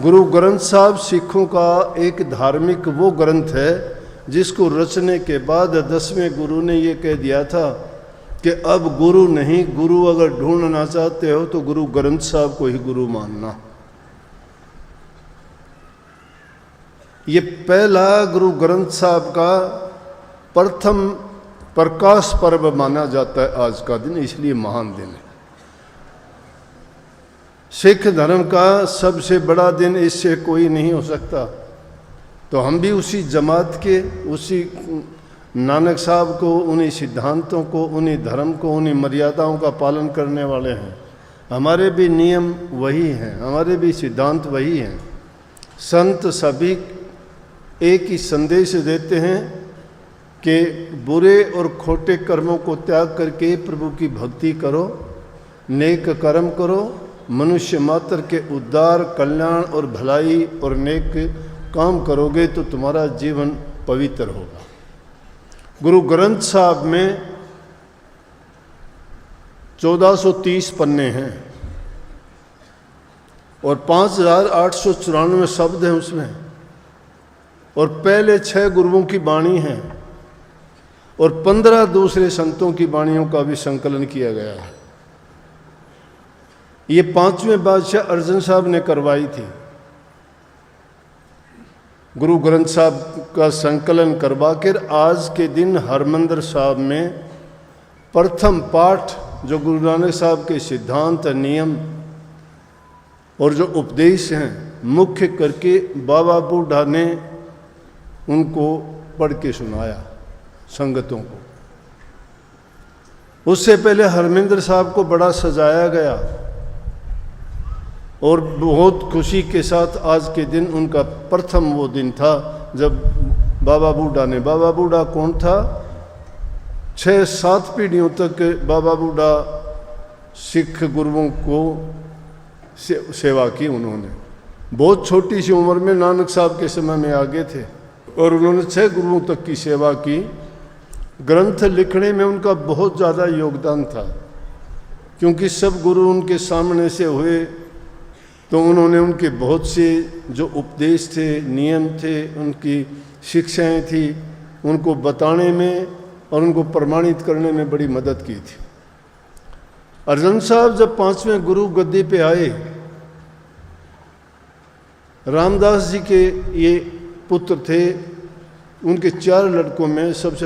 गुरु ग्रंथ साहब सिखों का एक धार्मिक वो ग्रंथ है जिसको रचने के बाद 10वें गुरु ने ये कह दिया था कि अब गुरु नहीं, गुरु अगर ढूंढना चाहते हो तो गुरु ग्रंथ साहब को ही गुरु मानना। ये पहला गुरु ग्रंथ साहब का प्रथम प्रकाश पर्व माना जाता है आज का दिन, इसलिए महान दिन है। सिख धर्म का सबसे बड़ा दिन इससे कोई नहीं हो सकता। तो हम भी उसी जमात के, उसी नानक साहब को, उन्हीं सिद्धांतों को, उन्हीं धर्म को, उन्हीं मर्यादाओं का पालन करने वाले हैं। हमारे भी नियम वही हैं, हमारे भी सिद्धांत वही हैं। संत सभी एक ही संदेश देते हैं कि बुरे और खोटे कर्मों को त्याग करके प्रभु की भक्ति करो, नेक कर्म करो, मनुष्य मात्र के उद्धार, कल्याण और भलाई और नेक काम करोगे तो तुम्हारा जीवन पवित्र होगा। गुरु ग्रंथ साहब में 1430 पन्ने हैं और 5894 शब्द हैं उसमें, और पहले 6 गुरुओं की वाणी है और 15 दूसरे संतों की वाणियों का भी संकलन किया गया है। ये 5वें बादशाह अर्जन साहब ने करवाई थी। गुरु ग्रंथ साहब का संकलन करवा कर आज के दिन हरमंदिर साहब में प्रथम पाठ जो गुरु नानक साहब के सिद्धांत, नियम और जो उपदेश हैं मुख्य करके बाबा बूढ़ा ने उनको पढ़ के सुनाया संगतों को। उससे पहले हरमंदिर साहब को बड़ा सजाया गया और बहुत खुशी के साथ आज के दिन उनका प्रथम वो दिन था जब बाबा बूढ़ा ने, बाबा बूढ़ा कौन था? 6-7 पीढ़ियों तक बाबा बूढ़ा सिख गुरुओं को सेवा की उन्होंने। बहुत छोटी सी उम्र में नानक साहब के समय में आगे थे और उन्होंने 6 गुरुओं तक की सेवा की। ग्रंथ लिखने में उनका बहुत ज़्यादा योगदान था क्योंकि सब गुरु उनके सामने से हुए तो उन्होंने उनके बहुत से जो उपदेश थे, नियम थे, उनकी शिक्षाएं थी, उनको बताने में और उनको प्रमाणित करने में बड़ी मदद की थी। अर्जन साहब जब 5वें गुरु गद्दी पे आए, रामदास जी के ये पुत्र थे। उनके 4 लड़कों में सबसे